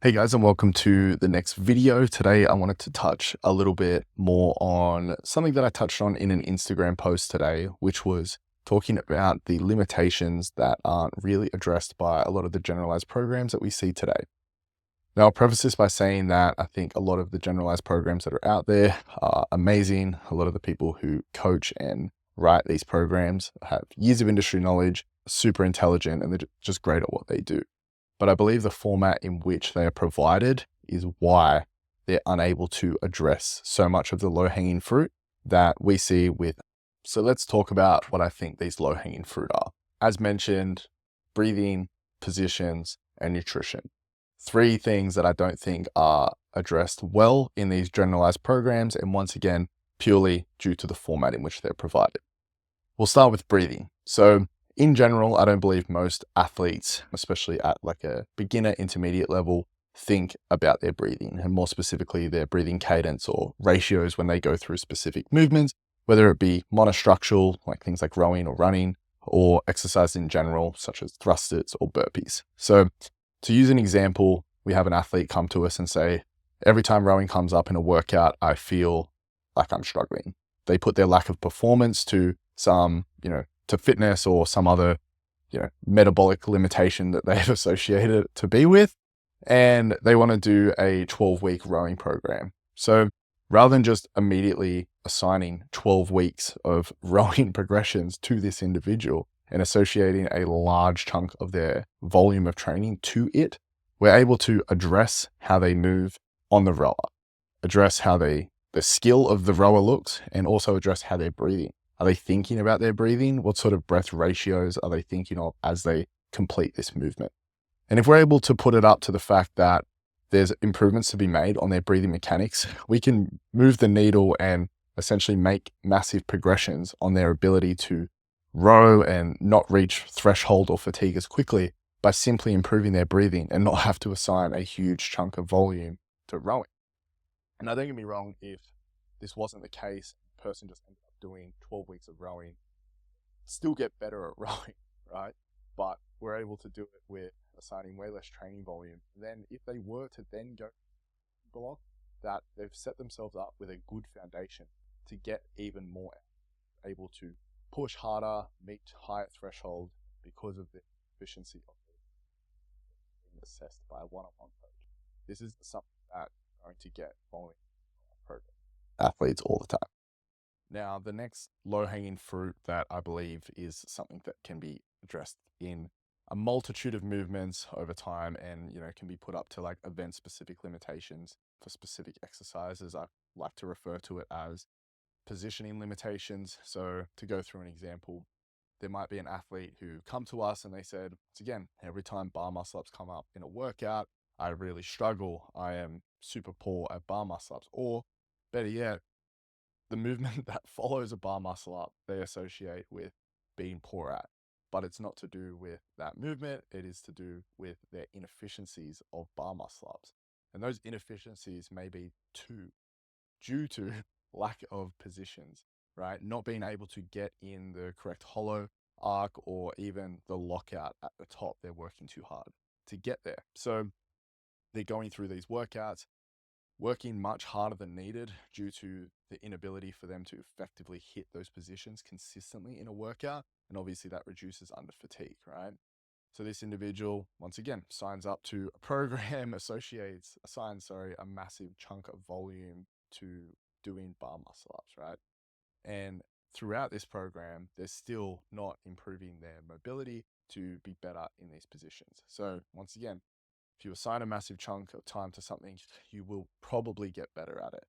Hey guys, and welcome to the next video. Today, I wanted to touch a little bit more on something that I touched on in an Instagram post today, which was talking about the limitations that aren't really addressed by a lot of the generalized programs that we see today. Now, I'll preface this by saying that I think a lot of the generalized programs that are out there are amazing. A lot of the people who coach and write these programs have years of industry knowledge, super intelligent, and they're just great at what they do. But I believe the format in which they are provided is why they're unable to address so much of the low-hanging fruit that we see with. So let's talk about what I think these low-hanging fruit are. As mentioned, breathing, positions, and nutrition. Three things that I don't think are addressed well in these generalized programs, and once again, purely due to the format in which they're provided. We'll start with breathing. So in general, I don't believe most athletes, especially at like a beginner intermediate level, think about their breathing, and more specifically their breathing cadence or ratios when they go through specific movements, whether it be monostructural, like things like rowing or running, or exercise in general, such as thrusters or burpees. So to use an example, we have an athlete come to us and say, every time rowing comes up in a workout, I feel like I'm struggling. They put their lack of performance to some, to fitness or some other, metabolic limitation that they've associated it to be with. And they want to do a 12-week rowing program. So rather than just immediately assigning 12 weeks of rowing progressions to this individual and associating a large chunk of their volume of training to it, we're able to address how they move on the rower, address how the skill of the rower looks, and also address how they're breathing. Are they thinking about their breathing? What sort of breath ratios are they thinking of as they complete this movement? And if we're able to put it up to the fact that there's improvements to be made on their breathing mechanics, we can move the needle and essentially make massive progressions on their ability to row and not reach threshold or fatigue as quickly by simply improving their breathing and not have to assign a huge chunk of volume to rowing. And now, don't get me wrong, if this wasn't the case, the person just ended up doing 12 weeks of rowing, still get better at rowing, right? But we're able to do it with assigning way less training volume. Then if they were to then go block, that they've set themselves up with a good foundation to get even more able to push harder, meet higher threshold because of the efficiency of being assessed by a one-on-one coach. This is something that you're going to get following program athletes all the time. Now, the next low-hanging fruit that I believe is something that can be addressed in a multitude of movements over time and, can be put up to like event-specific limitations for specific exercises. I like to refer to it as positioning limitations. So to go through an example, there might be an athlete who come to us and they said, once again, every time bar muscle ups come up in a workout, I really struggle. I am super poor at bar muscle ups. Or better yet, the movement that follows a bar muscle up, they associate with being poor at. But it's not to do with that movement, it is to do with their inefficiencies of bar muscle ups. And those inefficiencies may be due to lack of positions, right? Not being able to get in the correct hollow arc or even the lockout at the top. They're working too hard to get there. So they're going through these workouts, working much harder than needed due to the inability for them to effectively hit those positions consistently in a workout. And obviously that reduces under fatigue, right? So this individual, once again, signs up to a program, assigns a massive chunk of volume to doing bar muscle ups, right? And throughout this program, they're still not improving their mobility to be better in these positions. So once again, if you assign a massive chunk of time to something, you will probably get better at it.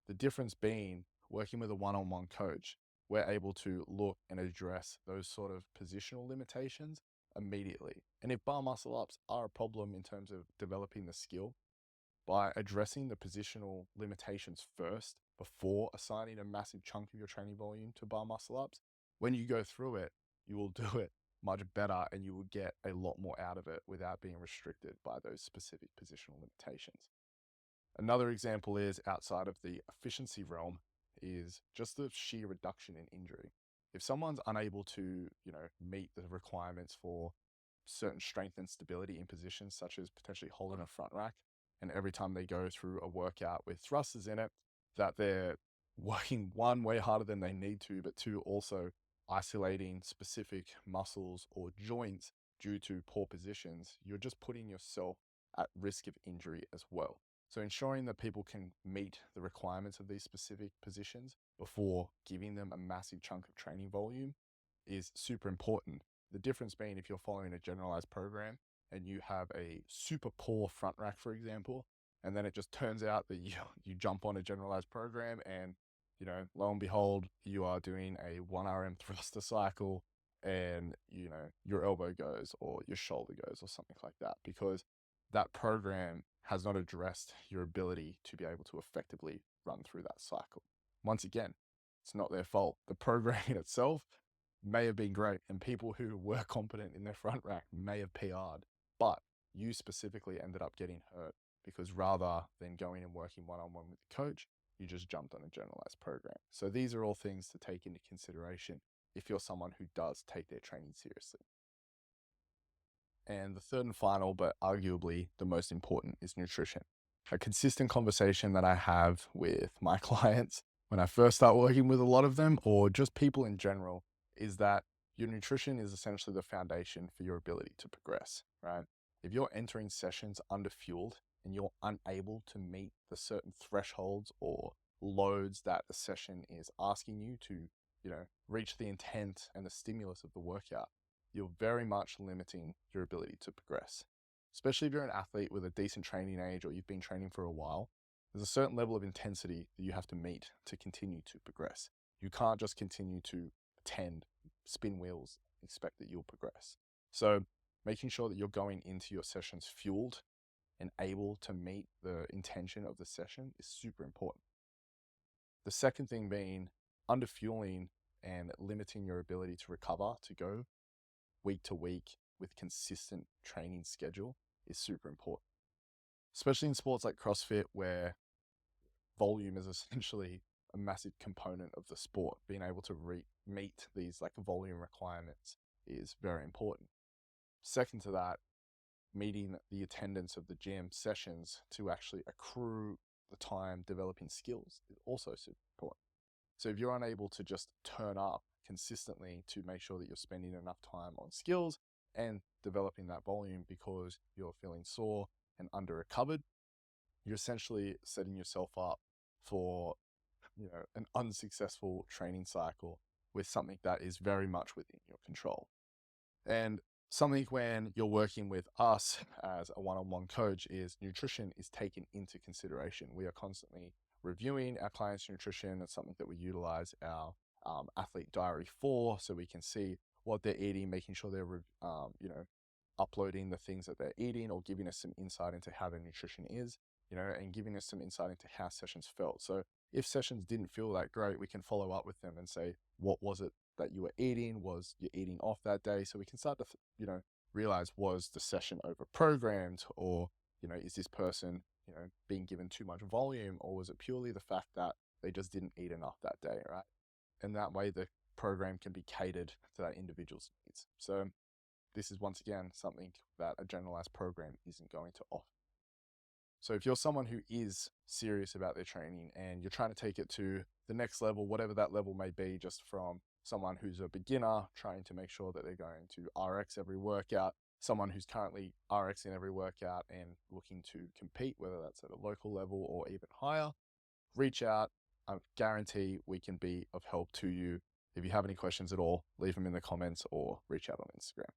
The difference being working with a one-on-one coach, we're able to look and address those sort of positional limitations immediately. And if bar muscle ups are a problem in terms of developing the skill, by addressing the positional limitations first before assigning a massive chunk of your training volume to bar muscle ups, when you go through it, you will do it much better and you will get a lot more out of it without being restricted by those specific positional limitations. Another example is outside of the efficiency realm is just the sheer reduction in injury. If someone's unable to, meet the requirements for certain strength and stability in positions, such as potentially holding a front rack. And every time they go through a workout with thrusters in it, that they're working one, way harder than they need to, but two, also isolating specific muscles or joints due to poor positions, you're just putting yourself at risk of injury as well. So ensuring that people can meet the requirements of these specific positions before giving them a massive chunk of training volume is super important. The difference being if you're following a generalized program and you have a super poor front rack, for example, and then it just turns out that you jump on a generalized program and, lo and behold, you are doing a 1RM thruster cycle and, your elbow goes or your shoulder goes or something like that, because that program has not addressed your ability to be able to effectively run through that cycle. Once again, it's not their fault. The program in itself may have been great and people who were competent in their front rack may have PR'd, but you specifically ended up getting hurt because rather than going and working one-on-one with the coach, you just jumped on a generalized program. So these are all things to take into consideration if you're someone who does take their training seriously. And the third and final, but arguably the most important, is nutrition. A consistent conversation that I have with my clients when I first start working with a lot of them, or just people in general, is that your nutrition is essentially the foundation for your ability to progress, right? If you're entering sessions underfueled and you're unable to meet the certain thresholds or loads that the session is asking you to, reach the intent and the stimulus of the workout, you're very much limiting your ability to progress. Especially if you're an athlete with a decent training age or you've been training for a while, there's a certain level of intensity that you have to meet to continue to progress. You can't just continue to attend, spin wheels, expect that you'll progress. So making sure that you're going into your sessions fueled and able to meet the intention of the session is super important. The second thing being underfueling and limiting your ability to recover, to go week to week with consistent training schedule is super important, especially in sports like CrossFit where volume is essentially a massive component of the sport. Being able to meet these like volume requirements is very important. Second to that, meeting the attendance of the gym sessions to actually accrue the time developing skills is also super important. So if you're unable to just turn up consistently to make sure that you're spending enough time on skills and developing that volume because you're feeling sore and under recovered, you're essentially setting yourself up for, an unsuccessful training cycle with something that is very much within your control. And something when you're working with us as a one-on-one coach is nutrition is taken into consideration. We are constantly reviewing our clients' nutrition. It's something that we utilize our athlete diary for, so we can see what they're eating, making sure they're, uploading the things that they're eating or giving us some insight into how their nutrition is, and giving us some insight into how sessions felt. So if sessions didn't feel that great, we can follow up with them and say, what was it that you were eating? Was you eating off that day? So we can start to, realize, was the session over programmed, or, is this person, being given too much volume, or was it purely the fact that they just didn't eat enough that day, right? And that way the program can be catered to that individual's needs. So this is once again something that a generalized program isn't going to offer. So if you're someone who is serious about their training and you're trying to take it to the next level, whatever that level may be, just from someone who's a beginner trying to make sure that they're going to RX every workout, someone who's currently RXing every workout and looking to compete, whether that's at a local level or even higher, reach out. I guarantee we can be of help to you. If you have any questions at all, leave them in the comments or reach out on Instagram.